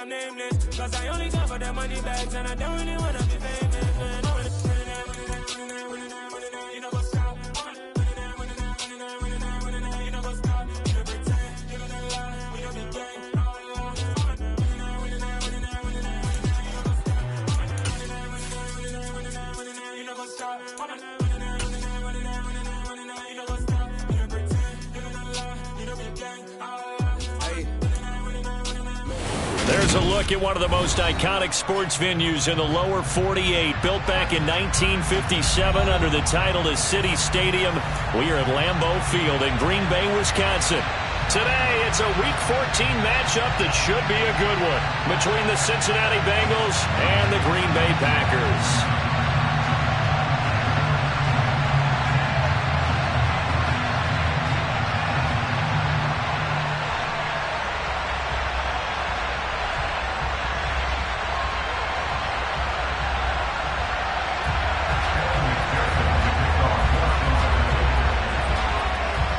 I'm nameless. Cause I only come for the money bags and I don't really wanna be famous, man. You know what's up? You know what's up? You don't pretend, you don't lie, we don't be gang. You know what's up? There's a look at one of the most iconic sports venues in the lower 48. Built back in 1957 under the title of City Stadium. We are at Lambeau Field in Green Bay, Wisconsin. Today, it's a Week 14 matchup that should be a good one between the Cincinnati Bengals and the Green Bay Packers.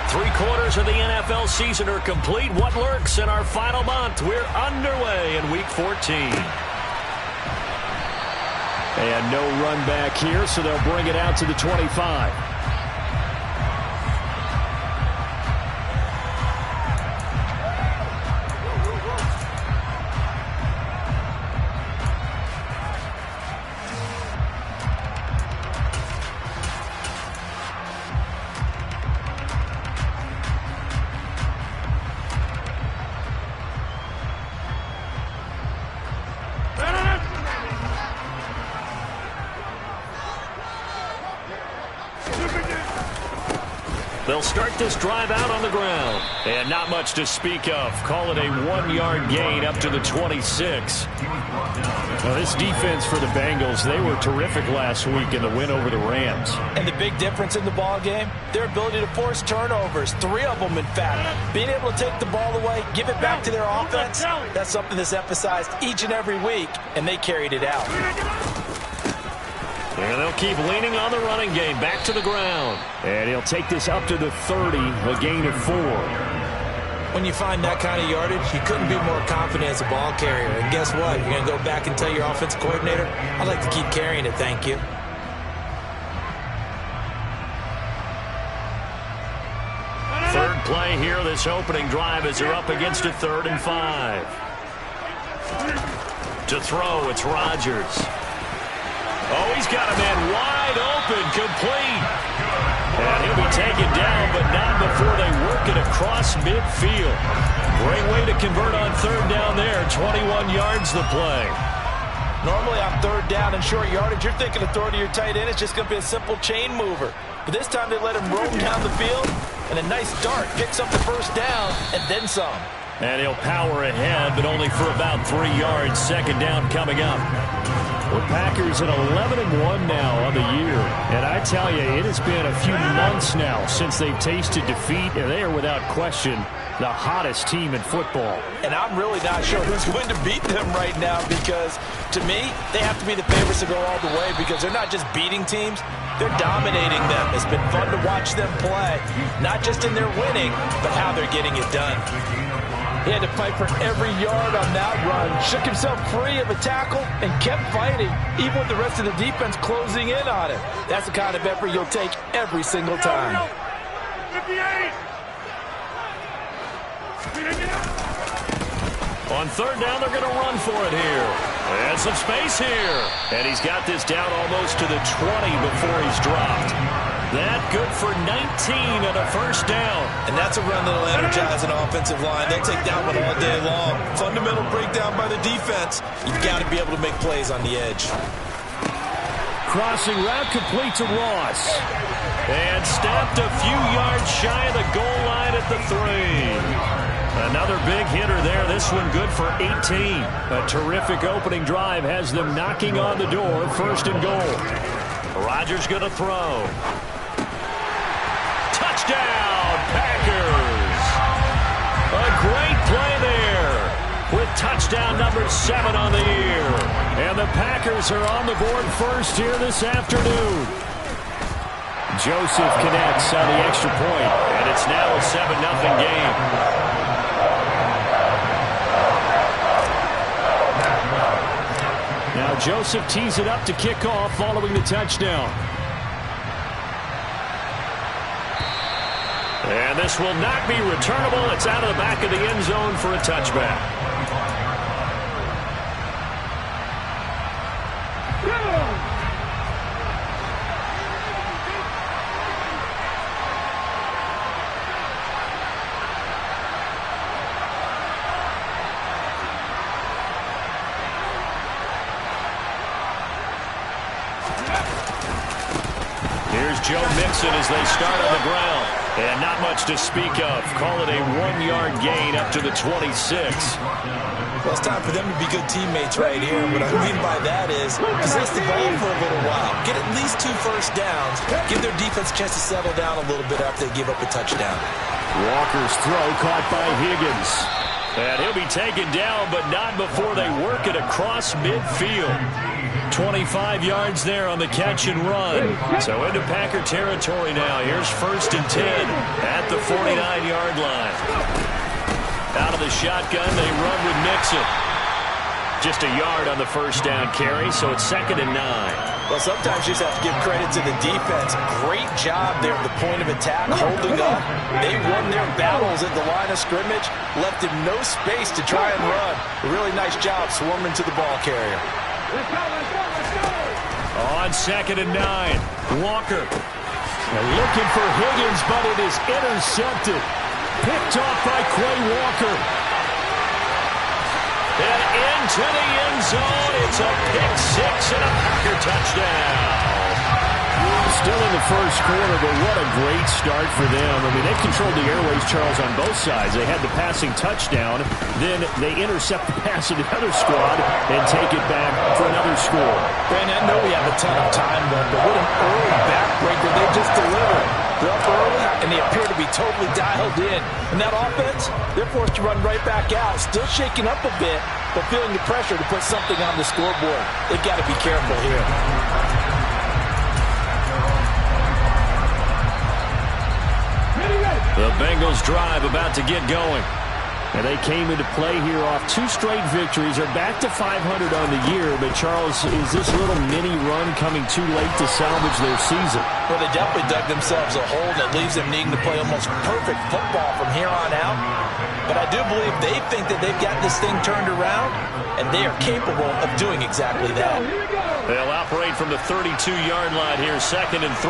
3/4 of the NFL season are complete. What lurks in our final month? We're underway in Week 14. And no run back here, so they'll bring it out to the 25. They'll start this drive out on the ground. And not much to speak of. Call it a 1-yard gain up to the 26. Well, this defense for the Bengals, they were terrific last week in the win over the Rams. And the big difference in the ball game, their ability to force turnovers, 3 of them in fact. Being able to take the ball away, give it back to their offense, that's something that's emphasized each and every week, and they carried it out. And they'll keep leaning on the running game. Back to the ground. And he'll take this up to the 30, a gain of 4. When you find that kind of yardage, you couldn't be more confident as a ball carrier. And guess what? You're going to go back and tell your offensive coordinator, I'd like to keep carrying it, thank you. Third play here, this opening drive as they're up against a 3rd and 5. To throw, it's Rodgers. Oh, he's got a man wide open, complete. And he'll be taken down, but not before they work it across midfield. Great way to convert on 3rd down there. 21 yards the play. Normally on 3rd down and short yardage, you're thinking of throwing to your tight end. It's just going to be a simple chain mover. But this time they let him roam down the field, and a nice dart picks up the 1st down and then some. And he'll power ahead, but only for about 3 yards. 2nd down coming up. The Packers at 11-1 now on the year. And I tell you, it has been a few months now since they've tasted defeat, and they are without question the hottest team in football. And I'm really not sure who's going to beat them right now because, to me, they have to be the favorites to go all the way because they're not just beating teams, they're dominating them. It's been fun to watch them play, not just in their winning, but how they're getting it done. He had to fight for every yard on that run, shook himself free of a tackle, and kept fighting, even with the rest of the defense closing in on him. That's the kind of effort you'll take every single time. 58. On 3rd down, they're going to run for it here. And some space here. And he's got this down almost to the 20 before he's dropped. That good for 19 and a 1st down. And that's a run that'll energize an offensive line. They'll take that one all day long. Fundamental breakdown by the defense. You've got to be able to make plays on the edge. Crossing route complete to Ross. And stopped a few yards shy of the goal line at the 3. Another big hitter there. This one good for 18. A terrific opening drive has them knocking on the door. 1st and goal. Rodgers going to throw. Touchdown, Packers. A great play there with touchdown number 7 on the year. And the Packers are on the board first here this afternoon. Joseph connects on the extra point. And it's now a 7-0 game. Joseph tees it up to kick off following the touchdown. And this will not be returnable. It's out of the back of the end zone for a touchback. Here's Joe Mixon as they start on the ground. And not much to speak of. Call it a 1-yard gain up to the 26. Well, it's time for them to be good teammates right here. What I mean by that is possess the ball for a little while. Get at least 2 first downs. Give their defense a chance to settle down a little bit after they give up a touchdown. Walker's throw caught by Higgins. And he'll be taken down, but not before they work it across midfield. 25 yards there on the catch and run. So into Packer territory now. Here's 1st and 10 at the 49-yard line. Out of the shotgun, they run with Mixon. Just a yard on the first down carry, so it's 2nd and 9. Well, sometimes you just have to give credit to the defense. Great job there at the point of attack, holding up. They won their battles at the line of scrimmage, left him no space to try and run. A really nice job swarming to the ball carrier. On 2nd and 9, Walker. Looking for Higgins, but it is intercepted. Picked off by Quay Walker. And into the end zone. It's a pick-6 and a Packer touchdown. Still in the first quarter, but what a great start for them. I mean, they controlled the airways, Charles, on both sides. They had the passing touchdown. Then they intercept the pass of the other squad and take it back for another score. And I know we have a ton of time left, but what an early backbreaker they just delivered. They're up early, and they appear to be totally dialed in. And that offense, they're forced to run right back out, still shaking up a bit, but feeling the pressure to put something on the scoreboard. They've got to be careful here. The Bengals drive about to get going. And they came into play here off 2 straight victories. They're back to 500 on the year. But, Charles, is this little mini run coming too late to salvage their season? Well, they definitely dug themselves a hole that leaves them needing to play almost perfect football from here on out. But I do believe they think that they've got this thing turned around, and they are capable of doing exactly that. They'll operate from the 32-yard line here, 2nd and 3.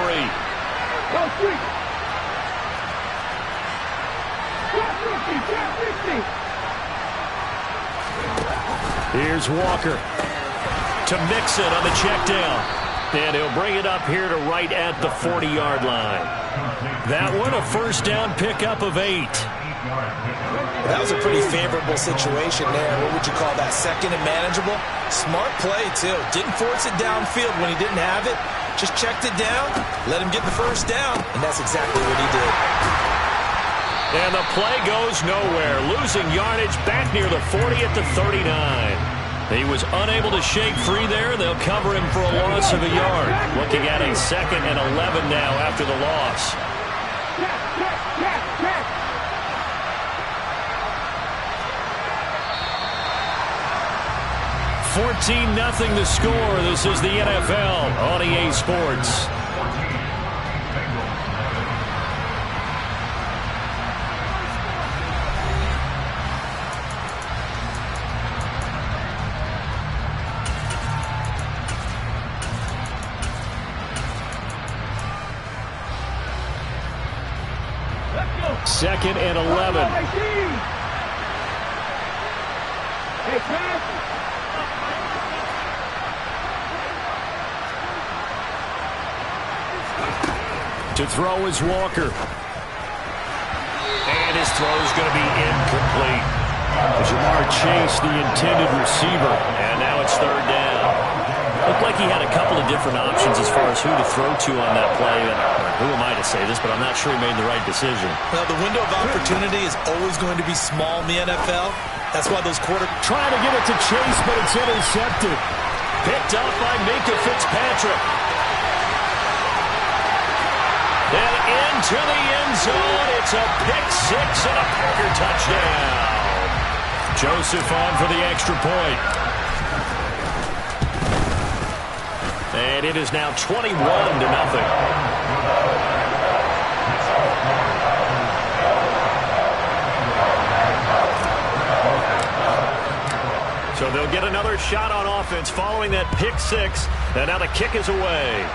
Here's Walker to Mixon on the check down. And he'll bring it up here to right at the 40-yard line. That one, a first down pickup of 8. That was a pretty favorable situation there. What would you call that? 2nd and manageable? Smart play, too. Didn't force it downfield when he didn't have it. Just checked it down, let him get the first down, and that's exactly what he did. And the play goes nowhere. Losing yardage back near the 40 at the 39. He was unable to shake free there. They'll cover him for a loss of a yard. Looking at a 2nd and 11 now after the loss. $14-0 the score. This is the NFL on EA Sports. Second and 11. To throw is Walker. And his throw is going to be incomplete. Jamar Chase, the intended receiver. And now it's 3rd down. Looked like he had a couple of different options as far as who to throw to on that play. Who am I to say this, but I'm not sure he made the right decision. Well, the window of opportunity is always going to be small in the NFL. That's why those quarterbacks trying to get it to Chase, but it's intercepted. Picked up by Minkah Fitzpatrick. And into the end zone. It's a pick-6 and a Packer touchdown. Joseph on for the extra point. And it is now 21-0. So they'll get another shot on offense following that pick six. And now the kick is away.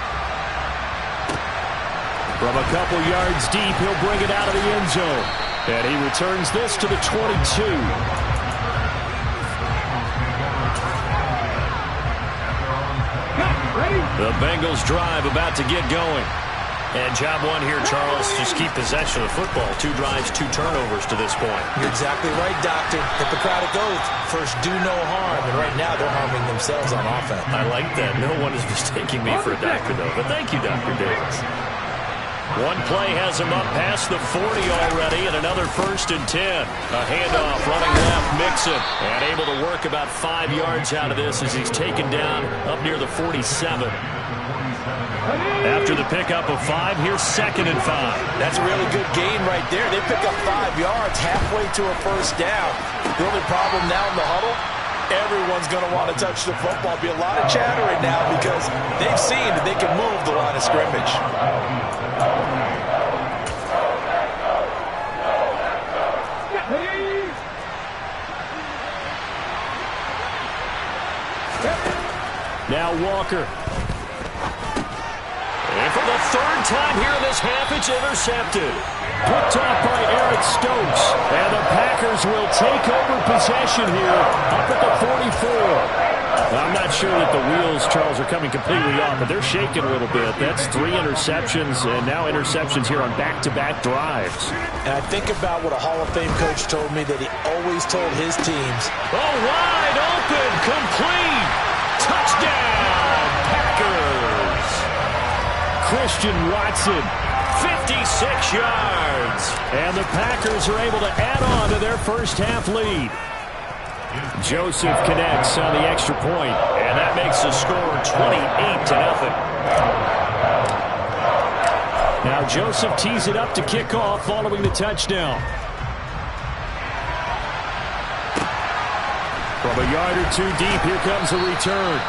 From a couple yards deep, he'll bring it out of the end zone. And he returns this to the 22. The Bengals drive about to get going. And job one here, Charles, just keep possession of the football. 2 drives, 2 turnovers to this point. You're exactly right, Doctor. Hippocratic oath. First, do no harm. And right now, they're harming themselves on offense. I like that. No one is mistaking me for a doctor, though. But thank you, Dr. Davis. One play has him up past the 40 already, and another 1st and 10. A handoff, running left, Mixon, and able to work about 5 yards out of this as he's taken down up near the 47. After the pickup of 5, here's 2nd and 5. That's a really good gain right there. They pick up 5 yards halfway to a 1st down. The only problem now in the huddle, everyone's going to want to touch the football. Be a lot of chattering now because they've seen that they can move the line of scrimmage. Now Walker. And for the 3rd time here in this half, it's intercepted. Picked off by Eric Stokes. And the Packers will take over possession here up at the 44. I'm not sure that the wheels, Charles, are coming completely off, but they're shaking a little bit. That's 3 interceptions, and now interceptions here on back-to-back drives. And I think about what a Hall of Fame coach told me that he always told his teams. Oh, wide open, complete. Touchdown, Packers. Christian Watson. 56 yards. And the Packers are able to add on to their first half lead. Joseph connects on the extra point. And that makes the score 28-0. Now Joseph tees it up to kick off following the touchdown. From a yard or 2 deep, here comes a return.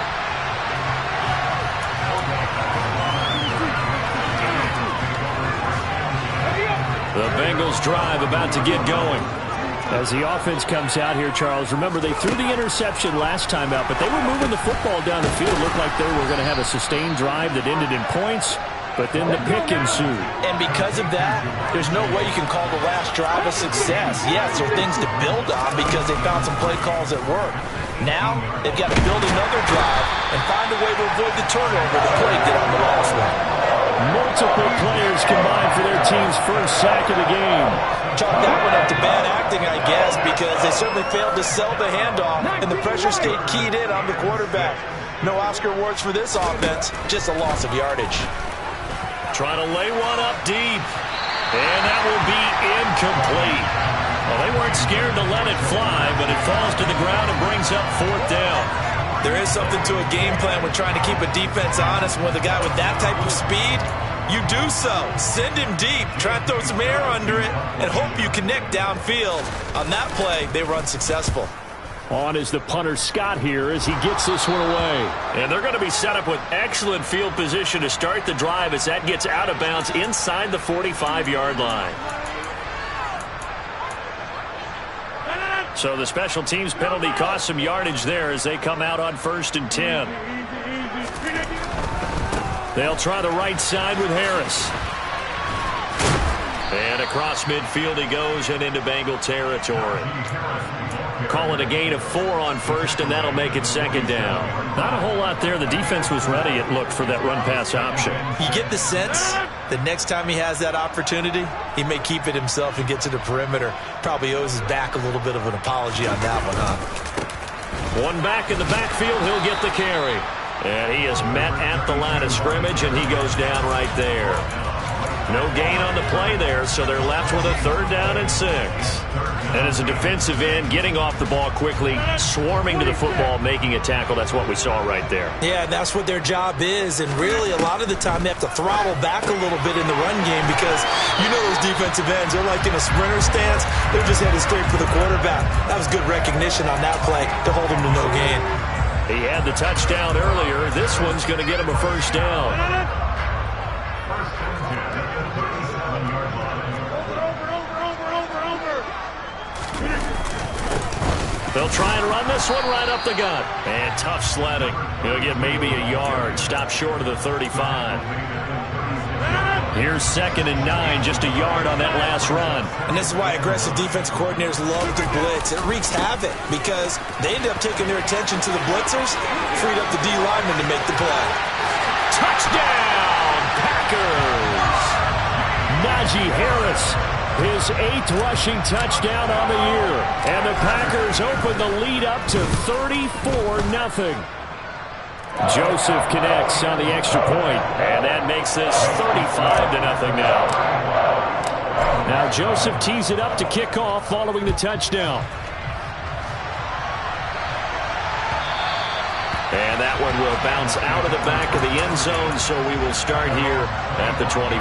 The Bengals drive about to get going. As the offense comes out here, Charles, remember they threw the interception last time out, but they were moving the football down the field. It looked like they were going to have a sustained drive that ended in points, but then the pick ensued. And because of that, there's no way you can call the last drive a success. Yes, there are things to build on because they found some play calls that work. Now, they've got to build another drive and find a way to avoid the turnover that plagued it on the last one. Multiple players combined for their team's first sack of the game. Chalk that one up to bad acting, I guess, because they certainly failed to sell the handoff, and the pressure stayed keyed in on the quarterback. No Oscar awards for this offense, just a loss of yardage. Trying to lay one up deep, and that will be incomplete. Well, they weren't scared to let it fly, but it falls to the ground and brings up 4th down. There is something to a game plan with trying to keep a defense honest. With a guy with that type of speed, you do so. Send him deep. Try and throw some air under it and hope you connect downfield. On that play, they were unsuccessful. On is the punter Scott here as he gets this one away. And they're going to be set up with excellent field position to start the drive as that gets out of bounds inside the 45-yard line. So the special teams penalty cost some yardage there as they come out on 1st and 10. They'll try the right side with Harris. And across midfield he goes and into Bengal territory. Call it a gain of 4 on 1st, and that'll make it 2nd down. Not a whole lot there. The defense was ready, it looked, for that run-pass option. You get the sense that next time he has that opportunity, he may keep it himself and get to the perimeter. Probably owes his back a little bit of an apology on that one, huh? One back in the backfield, he'll get the carry. And he is met at the line of scrimmage, and he goes down right there. No gain on the play there, so they're left with a 3rd down and 6. And as a defensive end, getting off the ball quickly, swarming to the football, making a tackle, that's what we saw right there. Yeah, that's what their job is, and really a lot of the time they have to throttle back a little bit in the run game because you know those defensive ends, they're like in a sprinter stance, they're just headed straight for the quarterback. That was good recognition on that play to hold him to no gain. He had the touchdown earlier. This one's going to get him a first down. They'll try and run this one right up the gut. And tough sledding. He'll get maybe a yard. Stop short of the 35. Here's 2nd and 9, just a yard on that last run. And this is why aggressive defense coordinators love to blitz. It wreaks havoc because they end up taking their attention to the blitzers, freed up the D lineman to make the play. Touchdown, Packers! Najee Harris, his 8th rushing touchdown on the year. And the Packers open the lead up to 34-0. Joseph connects on the extra point. And that makes this 35-0 now. Now Joseph tees it up to kick off following the touchdown. And that one will bounce out of the back of the end zone, so we will start here at the 25.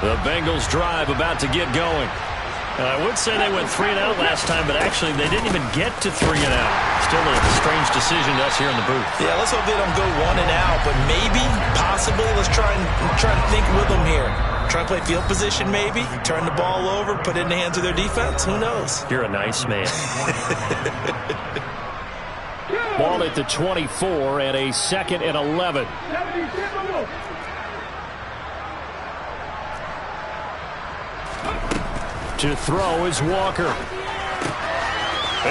The Bengals drive about to get going. I would say they went 3-and-out last time, but actually they didn't even get to 3-and-out. Still a strange decision to us here in the booth. Yeah, let's hope they don't go 1-and-out, but maybe, possibly, let's try and think with them here. Try to play field position maybe, turn the ball over, put it in the hands of their defense. Who knows? You're a nice man. Ball at the 24 and a 2nd and 11. To throw is Walker.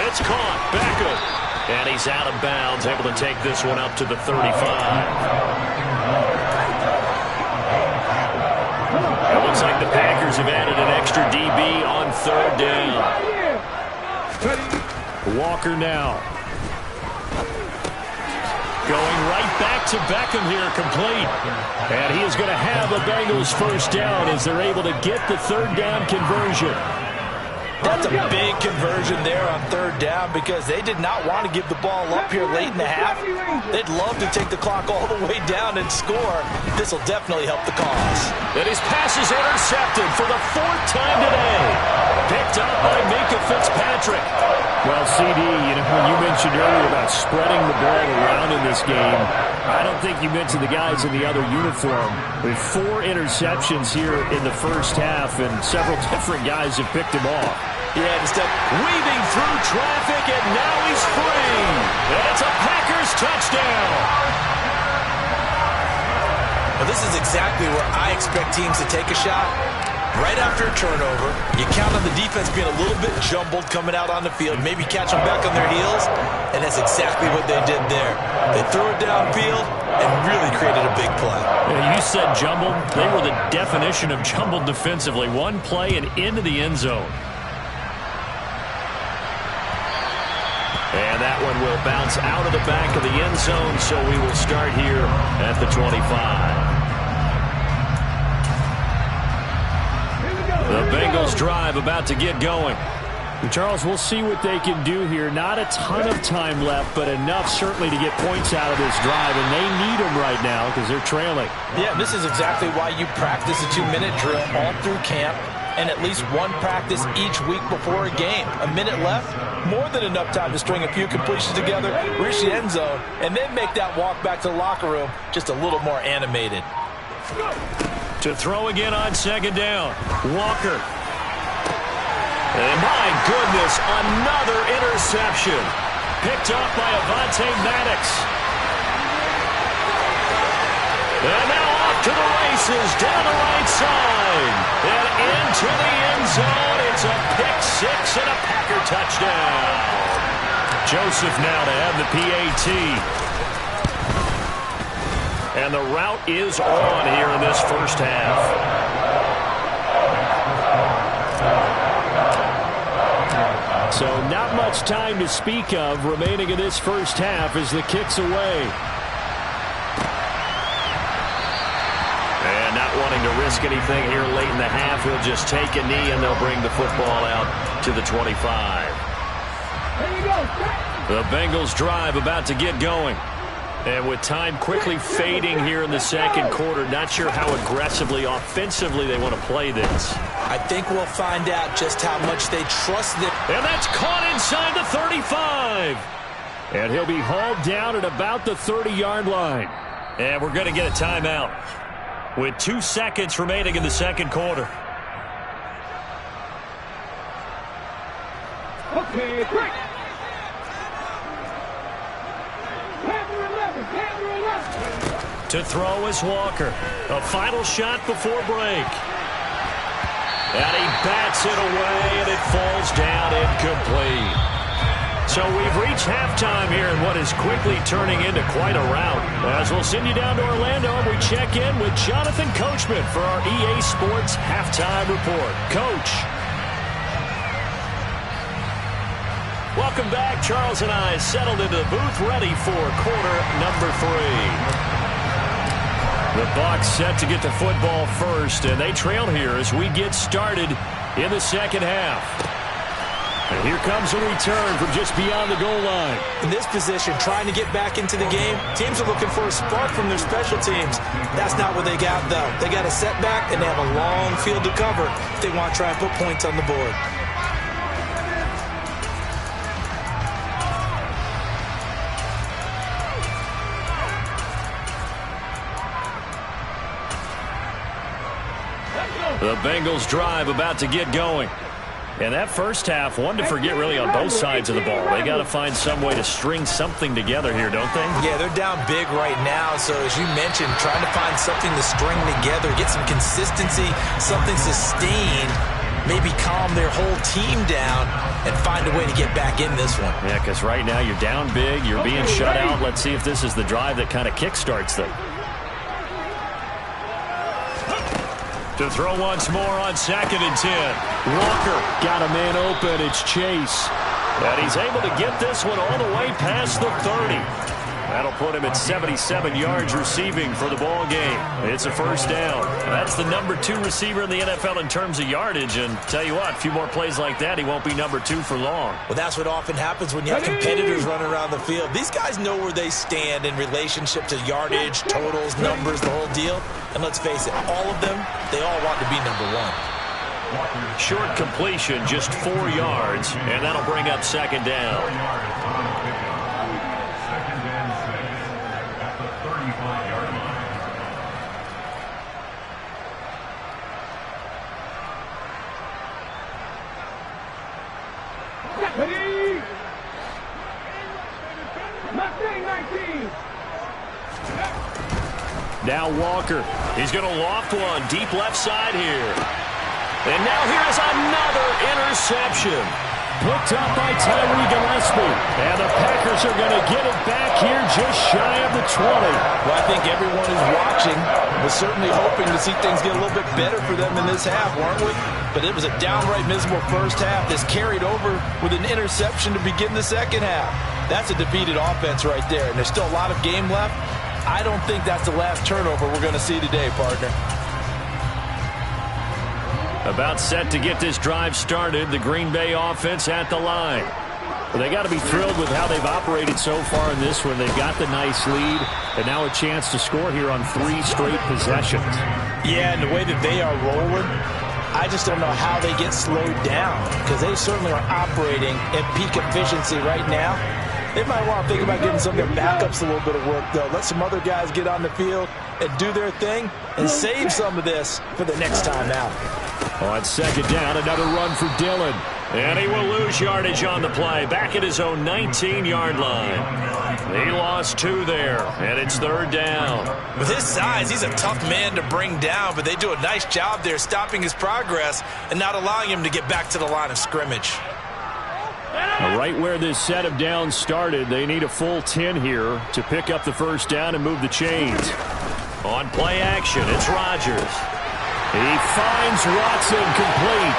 It's caught. Beckham. And he's out of bounds, able to take this one up to the 35. It looks like the Packers have added an extra DB on 3rd down. Walker now. Going right back to Beckham here, complete. And he is going to have the Bengals first down as they're able to get the 3rd down conversion. That's a big conversion there on 3rd down because they did not want to give the ball up here late in the half. They'd love to take the clock all the way down and score. This will definitely help the cause. And his pass is intercepted for the 4th time today. Picked up by Minkah Fitzpatrick. Well, CD, when you mentioned earlier about spreading the ball around in this game, I don't think you mentioned the guys in the other uniform. With 4 interceptions here in the first half, and several different guys have picked him off. Yeah, instead weaving through traffic, and now he's free. And it's a Packers touchdown. Well, this is exactly where I expect teams to take a shot. Right after a turnover, you count on the defense being a little bit jumbled coming out on the field, maybe catch them back on their heels, and that's exactly what they did there. They threw it downfield and really created a big play. Yeah, you said jumbled. They were the definition of jumbled defensively. One play and into the end zone. And that one will bounce out of the back of the end zone, so we will start here at the 25. The Bengals drive about to get going. And Charles, we'll see what they can do here. Not a ton of time left, but enough certainly to get points out of this drive, and they need them right now because they're trailing. Yeah, this is exactly why you practice a 2-minute drill all through camp and at least one practice each week before a game. A minute left, more than enough time to string a few completions together, reach the end zone, and then make that walk back to the locker room just a little more animated. To throw again on 2nd down. Walker. And my goodness, another interception. Picked up by Avonte Maddox. And now off to the races, down the right side. And into the end zone. It's a pick 6 and a Packer touchdown. Joseph now to have the PAT. And the route is on here in this first half. So not much time to speak of remaining in this first half as the kick's away. And not wanting to risk anything here late in the half, he'll just take a knee and they'll bring the football out to the 25. The Bengals drive about to get going. And with time quickly fading here in the second quarter, not sure how aggressively, offensively they want to play this. I think we'll find out just how much they trust them. And that's caught inside the 35. And he'll be hauled down at about the 30-yard line. And we're going to get a timeout with 2 seconds remaining in the second quarter. Okay, quick. To throw is Walker. A final shot before break. And he bats it away, and it falls down incomplete. So we've reached halftime here in what is quickly turning into quite a rout. As we'll send you down to Orlando, and we check in with Jonathan Coachman for our EA Sports Halftime Report. Coach. Welcome back. Charles and I settled into the booth, ready for quarter number 3. The Bucs set to get the football first, and they trail here as we get started in the second half. And here comes a return from just beyond the goal line. In this position, trying to get back into the game, teams are looking for a spark from their special teams. That's not what they got, though. They got a setback, and they have a long field to cover if they want to try and put points on the board. The Bengals drive about to get going. And that first half, one to forget really on both sides of the ball. They got to find some way to string something together here, don't they? Yeah, they're down big right now. So as you mentioned, trying to find something to string together, get some consistency, something sustained, maybe calm their whole team down and find a way to get back in this one. Yeah, because right now you're down big, you're being shut out. Let's see if this is the drive that kind of kickstarts them. To throw once more on 2nd and 10. Walker got a man open. It's Chase. And he's able to get this one all the way past the 30. That'll put him at 77 yards receiving for the ball game. It's a first down. That's the number 2 receiver in the NFL in terms of yardage. And tell you what, a few more plays like that, he won't be number 2 for long. Well, that's what often happens when you have competitors running around the field. These guys know where they stand in relationship to yardage, totals, numbers, the whole deal. And let's face it, all of them, they all want to be number 1. Short completion, just 4 yards, and that'll bring up 2nd down. Now Walker. He's going to loft one deep left side here. And now here's another interception. Picked up by Tyree Gillespie. And the Packers are going to get it back here just shy of the 20. Well, I think everyone who's watching was certainly hoping to see things get a little bit better for them in this half, weren't we? But it was a downright miserable first half. This carried over with an interception to begin the second half. That's a defeated offense right there. And there's still a lot of game left. I don't think that's the last turnover we're going to see today, partner. About set to get this drive started, the Green Bay offense at the line. Well, they got to be thrilled with how they've operated so far in this one. They've got the nice lead, and now a chance to score here on 3 straight possessions. Yeah, and the way that they are rolling, I just don't know how they get slowed down, because they certainly are operating at peak efficiency right now. They might want to think about getting some of their backups a little bit of work, though. Let some other guys get on the field and do their thing and save some of this for the next time out. On 2nd down, another run for Dillon. And he will lose yardage on the play. Back at his own 19-yard line. He lost 2 there, and it's 3rd down. With his size, he's a tough man to bring down, but they do a nice job there stopping his progress and not allowing him to get back to the line of scrimmage. Right where this set of downs started, they need a full 10 here to pick up the first down and move the chains. On play action, it's Rodgers. He finds Watson complete.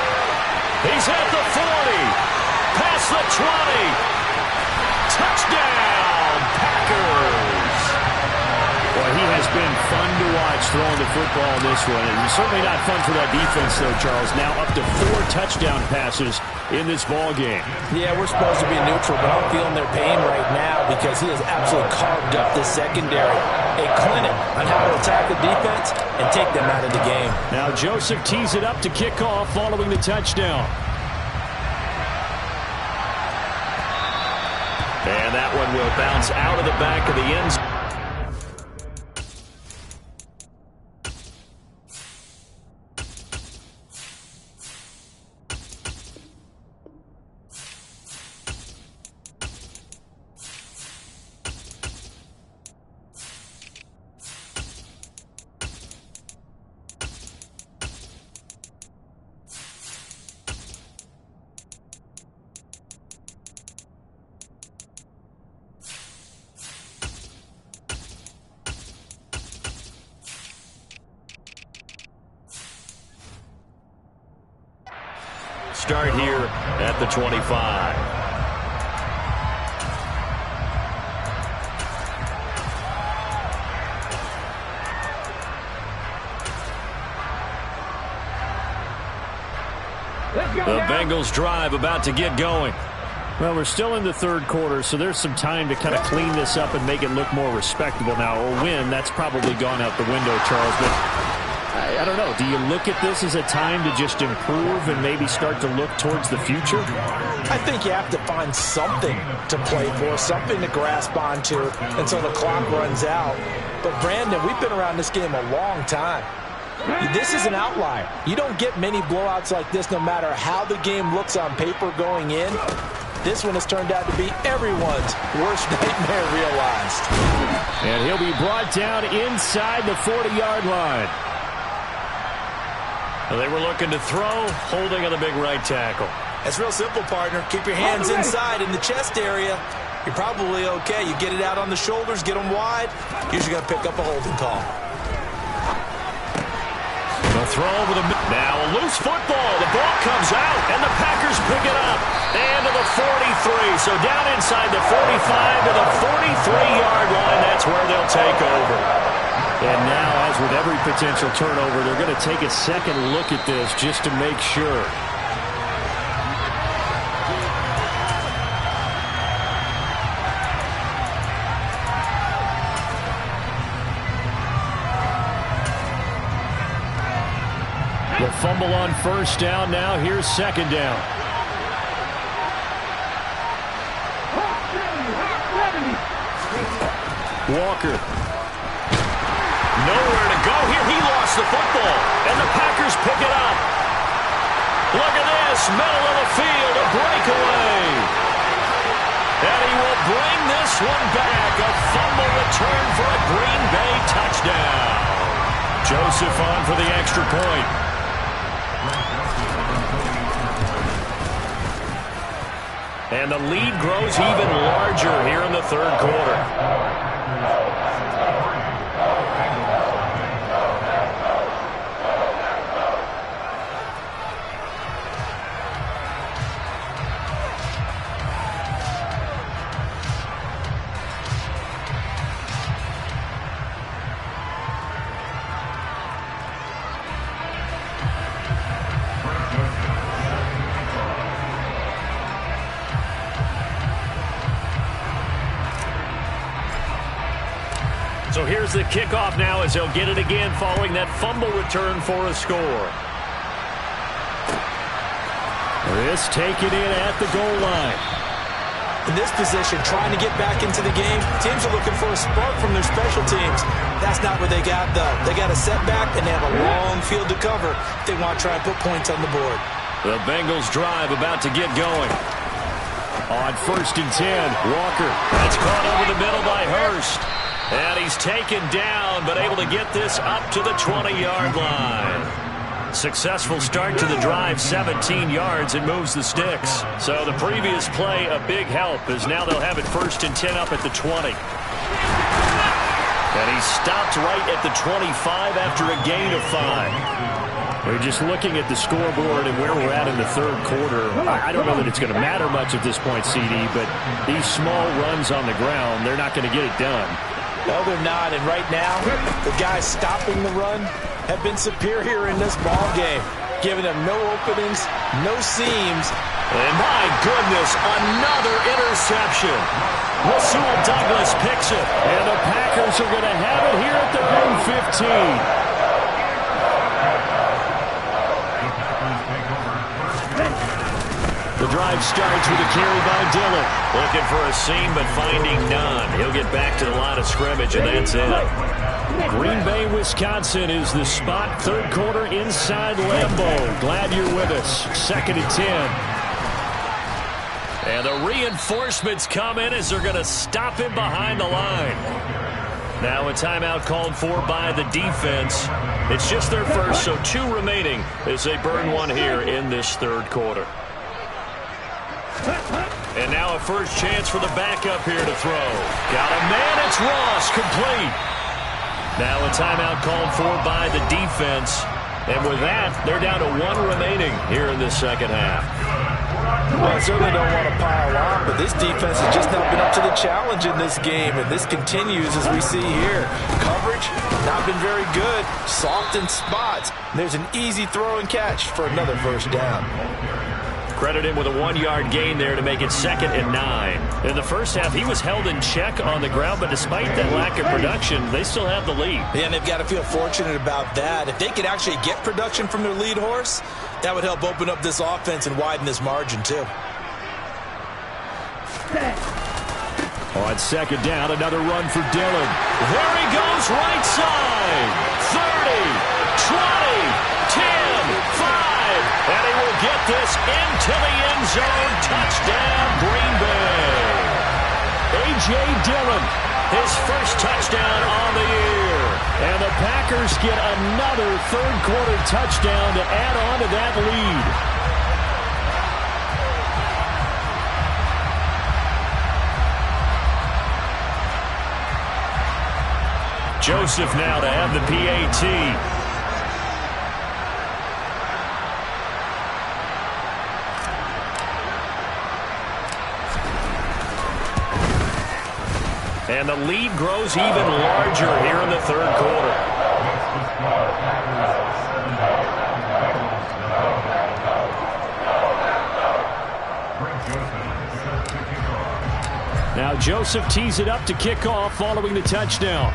He's at the 40. Past the 20. Touchdown, Packers. Well, he has been fun to watch much throwing the football in this one. And certainly not fun for that defense, though, Charles. Now up to 4 touchdown passes in this ball game. Yeah, we're supposed to be neutral, but I'm feeling their pain right now because he has absolutely carved up this secondary. A clinic on how to attack the defense and take them out of the game. Now Joseph tees it up to kick off following the touchdown. And that one will bounce out of the back of the end zone. Start here at the 25. The Bengals drive about to get going. Well, we're still in the third quarter, so there's some time to kind of clean this up and make it look more respectable now. A win, that's probably gone out the window, Charles, but I don't know. Do you look at this as a time to just improve and maybe start to look towards the future? I think you have to find something to play for, something to grasp onto until the clock runs out. But, Brandon, we've been around this game a long time. This is an outlier. You don't get many blowouts like this no matter how the game looks on paper going in. This one has turned out to be everyone's worst nightmare realized. And he'll be brought down inside the 40-yard line. They were looking to throw, holding on the big right tackle. It's real simple, partner. Keep your hands inside in the chest area. You're probably okay. You get it out on the shoulders, get them wide. Usually going to pick up a holding call. The throw over the middle. Now a loose football. The ball comes out, and the Packers pick it up. And to the 43. So down inside the 45 to the 43-yard line. That's where they'll take over. And now, as with every potential turnover, they're going to take a second look at this just to make sure. The fumble on first down. Now here's second down. Walker. Nowhere to go here. He lost the football, and the Packers pick it up. Look at this. Middle of the field, a breakaway. And he will bring this one back. A fumble return for a Green Bay touchdown. Joseph on for the extra point. And the lead grows even larger here in the third quarter. So here's the kickoff now as they'll get it again following that fumble return for a score. This taken in at the goal line. In this position, trying to get back into the game, teams are looking for a spark from their special teams. That's not what they got, though. They got a setback, and they have a long field to cover if they want to try and put points on the board. The Bengals drive about to get going. On 1st and 10, Walker. That's caught over the middle by Hurst. And he's taken down, but able to get this up to the 20-yard line. Successful start to the drive, 17 yards, and moves the sticks. So the previous play, a big help, as now they'll have it 1st and 10 up at the 20. And he stopped right at the 25 after a gain of 5. We're just looking at the scoreboard and where we're at in the third quarter. I don't know that it's going to matter much at this point, CD, but these small runs on the ground, they're not going to get it done. No, they're not. And right now, the guys stopping the run have been superior in this ball game, giving them no openings, no seams. And my goodness, another interception. Rasul Douglas picks it. And the Packers are going to have it here at their own 15. The drive starts with a carry by Dillon. Looking for a seam, but finding none. He'll get back to the line of scrimmage, and that's it. Green Bay, Wisconsin is the spot. Third quarter inside Lambeau. Glad you're with us. 2nd and 10. And the reinforcements come in as they're going to stop him behind the line. Now a timeout called for by the defense. It's just their first, so 2 remaining as they burn one here in this third quarter. And now a first chance for the backup here to throw. Got a man, it's Ross, complete. Now a timeout called for by the defense. And with that, they're down to 1 remaining here in the second half. Well, I certainly don't want to pile on, but this defense has just not been up to the challenge in this game, and this continues as we see here. Coverage, not been very good. Soft in spots. There's an easy throw and catch for another first down. Credit him with a 1-yard gain there to make it 2nd and 9. In the first half, he was held in check on the ground, but despite that lack of production, they still have the lead. Yeah, and they've got to feel fortunate about that. If they could actually get production from their lead horse, that would help open up this offense and widen this margin, too. On 2nd down, another run for Dillon. There he goes, right side. 30, 20, 10, 5. And he will get this into the end zone. Touchdown, Green Bay. A.J. Dillon, his first touchdown on the year. And the Packers get another third-quarter touchdown to add on to that lead. Joseph now to have the PAT. And the lead grows even larger here in the third quarter. Now Joseph tees it up to kick off following the touchdown.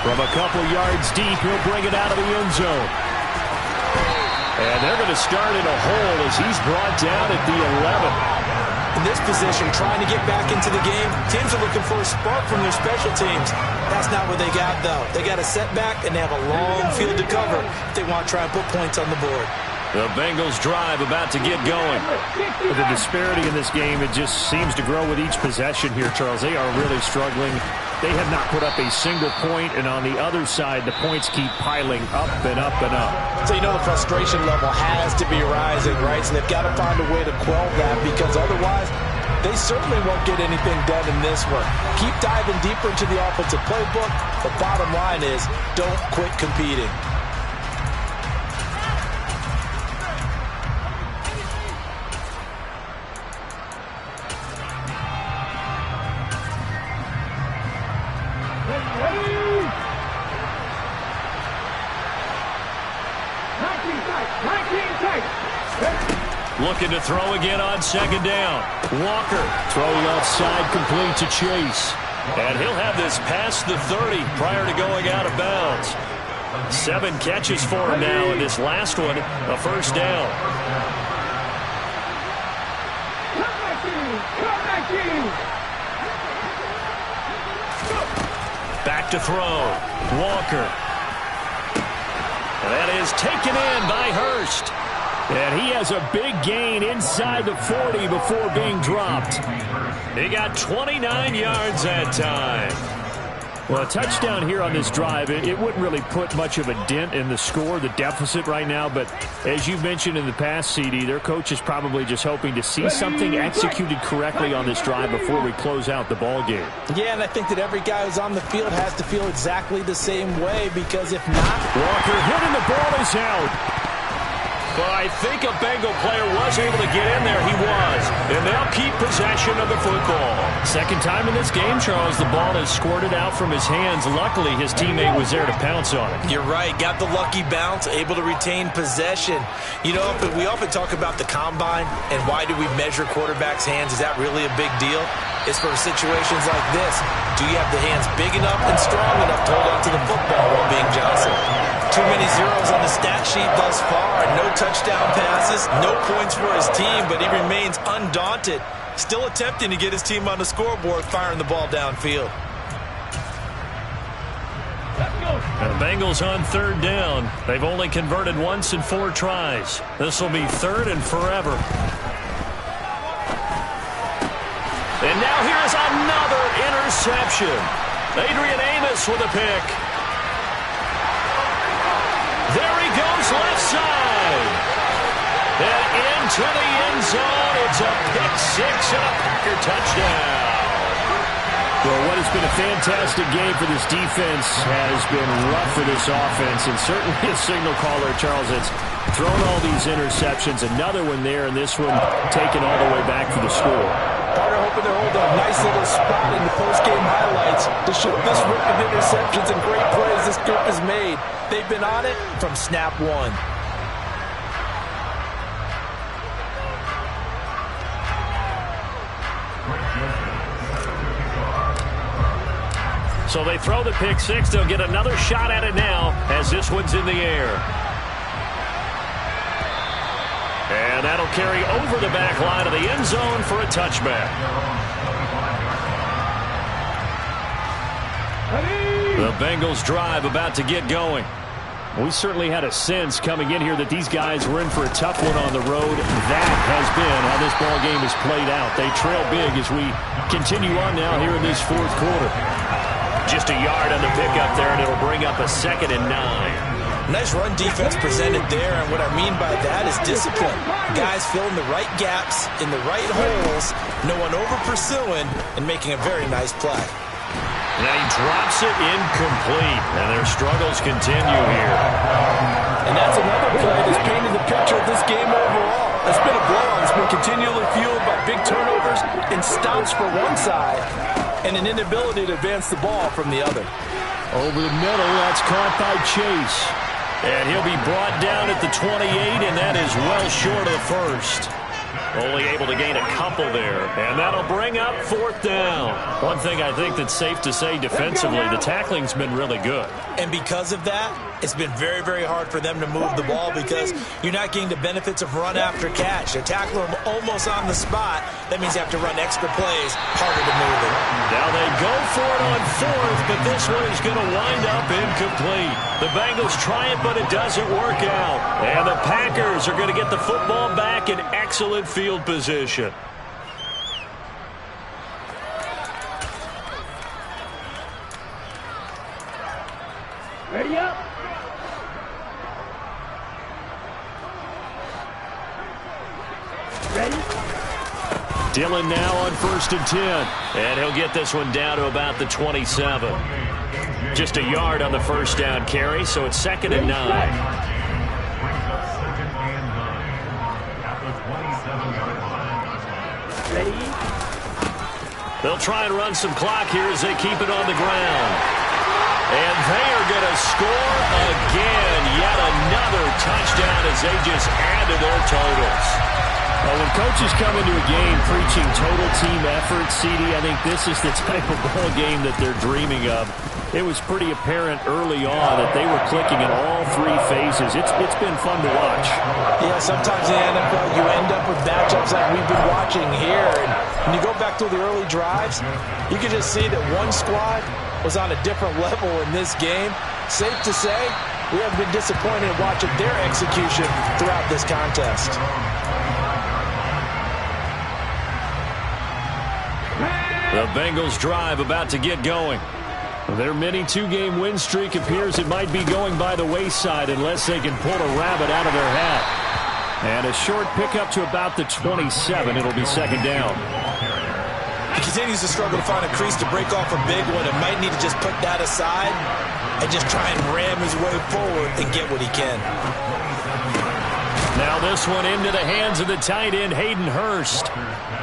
From a couple yards deep, he'll bring it out of the end zone. And they're going to start in a hole as he's brought down at the 11. In this position, trying to get back into the game, teams are looking for a spark from their special teams. That's not what they got, though. They got a setback, and they have a long field to cover if they want to try and put points on the board. The Bengals drive about to get going. The disparity in this game, it just seems to grow with each possession here, Charles. They are really struggling. They have not put up a single point, and on the other side, the points keep piling up and up and up. So you know the frustration level has to be rising, right? So they've got to find a way to quell that, because otherwise they certainly won't get anything done in this one. Keep diving deeper into the offensive playbook. The bottom line is don't quit competing. Looking to throw again on 2nd down. Walker throwing outside, complete to Chase. And he'll have this past the 30 prior to going out of bounds. 7 catches for him now, and this last one, a first down. Back to throw. Walker. And that is taken in by Hurst. And he has a big gain inside the 40 before being dropped. He got 29 yards that time. Well, a touchdown here on this drive, it wouldn't really put much of a dent in the score, the deficit right now. But as you mentioned in the past, CD, their coach is probably just hoping to see something executed correctly on this drive before we close out the ball game. Yeah, and I think that every guy who's on the field has to feel exactly the same way, because if not... Walker hit and the ball is out. Well, I think a Bengal player was able to get in there. He was. And they'll keep possession of the football. Second time in this game, Charles, the ball has squirted out from his hands. Luckily, his teammate was there to pounce on it. You're right. Got the lucky bounce, able to retain possession. You know, we often talk about the combine and why do we measure quarterbacks' hands. Is that really a big deal? It's for situations like this. Do you have the hands big enough and strong enough to hold on to the football while being jostled? Too many zeros on the stat sheet thus far. No touchdown passes, no points for his team, but he remains undaunted. Still attempting to get his team on the scoreboard, firing the ball downfield. And the Bengals on third down. They've only converted once in 4 tries. This will be third and forever. And now here's another interception. Adrian Amos with a pick. There he goes left side. And into the end zone. It's a pick 6 and a Packer touchdown. Well, what has been a fantastic game for this defense has been rough for this offense, and certainly a signal caller, Charles, that's thrown all these interceptions. Another one there, and this one taken all the way back for the score. Carter hoping to hold a nice little spot in the post-game highlights to show this rip of interceptions and great plays this group has made. They've been on it from snap one. So they throw the pick 6. They'll get another shot at it now as this one's in the air. And that'll carry over the back line of the end zone for a touchback. The Bengals drive about to get going. We certainly had a sense coming in here that these guys were in for a tough one on the road. That has been how this ball game has played out. They trail big as we continue on now here in this fourth quarter. Just a yard on the pickup there, and it'll bring up a 2nd and 9. Nice run defense presented there, and what I mean by that is discipline. Guys filling the right gaps in the right holes, no one over-pursuing, and making a very nice play. Now he drops it incomplete, and their struggles continue here. And that's another play that's painted the picture of this game overall. It's been a blowout. It's been continually fueled by big turnovers and stops for one side and an inability to advance the ball from the other. Over the middle, that's caught by Chase. And he'll be brought down at the 28, and that is well short of the first. Only able to gain a couple there. And that'll bring up 4th down. One thing I think that's safe to say defensively, the tackling's been really good. And because of that, it's been very, very hard for them to move the ball because you're not getting the benefits of run after catch. They tackle them almost on the spot. That means you have to run extra plays, harder to move it. Now they go for it on 4th, but this one is going to wind up incomplete. The Bengals try it, but it doesn't work out. And the Packers are going to get the football back in excellent field position. Ready up. Ready? Dillon now on 1st and 10. And he'll get this one down to about the 27. Just a yard on the first down carry, so it's 2nd and 9. Ready? They'll try and run some clock here as they keep it on the ground. And they are going to score again. Yet another touchdown as they just add to their totals. Well, when coaches come into a game preaching total team effort, CD, I think this is the type of ball game that they're dreaming of. It was pretty apparent early on that they were clicking in all 3 phases. It's been fun to watch. Yeah, sometimes in the NFL you end up with matchups like we've been watching here. And when you go back to the early drives, you can just see that one squad was on a different level in this game. Safe to say, we have been disappointed watching their execution throughout this contest. The Bengals drive about to get going. Their mini 2-game win streak appears it might be going by the wayside unless they can pull a rabbit out of their hat. And a short pickup to about the 27. It'll be 2nd down. He continues to struggle to find a crease to break off a big one and might need to just put that aside and just try and ram his way forward and get what he can. Now Now this one into the hands of the tight end, Hayden Hurst.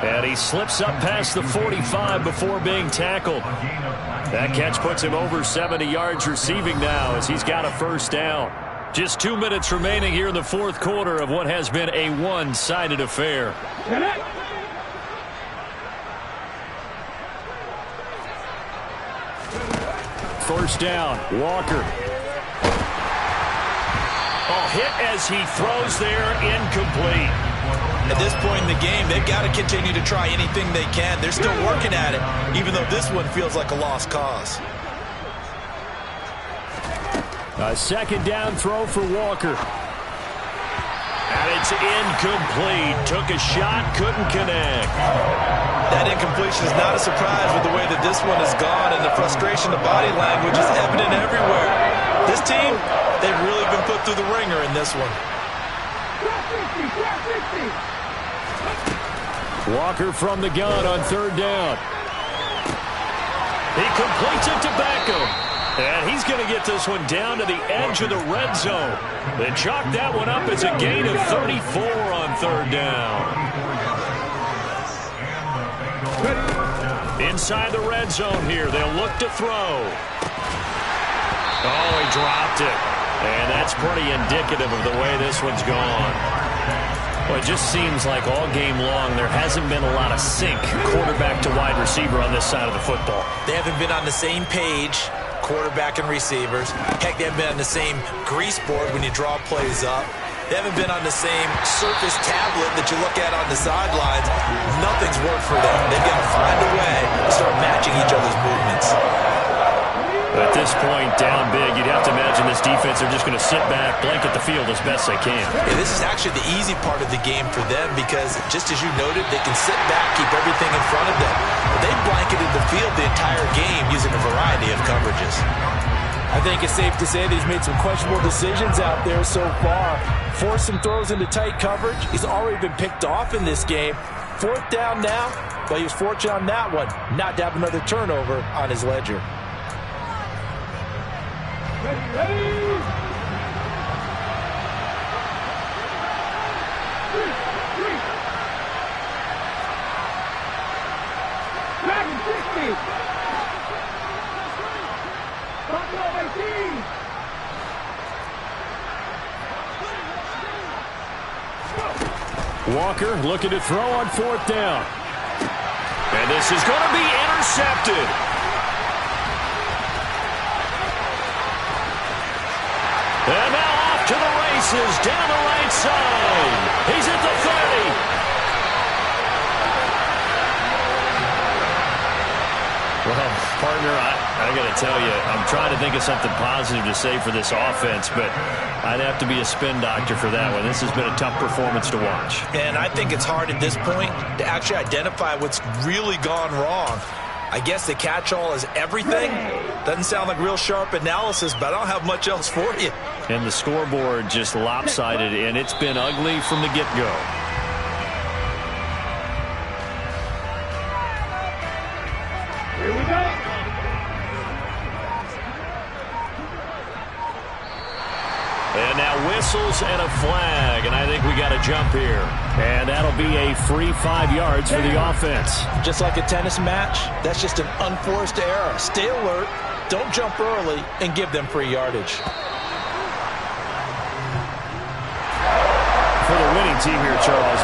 And he slips up past the 45 before being tackled. That catch puts him over 70 yards receiving now as he's got a first down. Just 2 minutes remaining here in the fourth quarter of what has been a one-sided affair. First down, Walker. Oh, hit as he throws there, incomplete. At this point in the game, they've got to continue to try anything they can. They're still working at it, even though this one feels like a lost cause. A second down throw for Walker. And it's incomplete. Took a shot, couldn't connect. That incompletion is not a surprise with the way that this one has gone, and the frustration, the body language is evident everywhere. This team, they've really been put through the ringer in this one. Walker from the gun on third down. He completes it to Beckham. And he's going to get this one down to the edge of the red zone. They chalk that one up as a gain of 34 on third down. Inside the red zone here, they'll look to throw. Oh, he dropped it. And that's pretty indicative of the way this one's gone. Well, it just seems like all game long there hasn't been a lot of sync quarterback to wide receiver on this side of the football. They haven't been on the same page, quarterback and receivers. Heck, they haven't been on the same grease board when you draw plays up. They haven't been on the same surface tablet that you look at on the sidelines. Nothing's worked for them. They've got to find a way to start matching each other's movements. At this point, down big, you'd have to imagine this defense are just going to sit back, blanket the field as best they can. Yeah, this is actually the easy part of the game for them because, just as you noted, they can sit back, keep everything in front of them. But they've blanketed the field the entire game using a variety of coverages. I think it's safe to say that he's made some questionable decisions out there so far. Forced some throws into tight coverage. He's already been picked off in this game. Fourth down now, but he was fortunate on that one not to have another turnover on his ledger. Walker looking to throw on fourth down. And this is going to be intercepted. And now off to the races down the right side. He's at the 30. Well, partner, I got to tell you, I'm trying to think of something positive to say for this offense, but I'd have to be a spin doctor for that one. This has been a tough performance to watch. And I think it's hard at this point to actually identify what's really gone wrong. I guess the catch-all is everything. Doesn't sound like real sharp analysis, but I don't have much else for you. And the scoreboard just lopsided, and it's been ugly from the get-go. Here we go. And now whistles and a flag, and I think we got a jump here. And that'll be a free 5 yards for the offense. Just like a tennis match, that's just an unforced error. Stay alert, don't jump early, and give them free yardage. For the winning team here, Charles.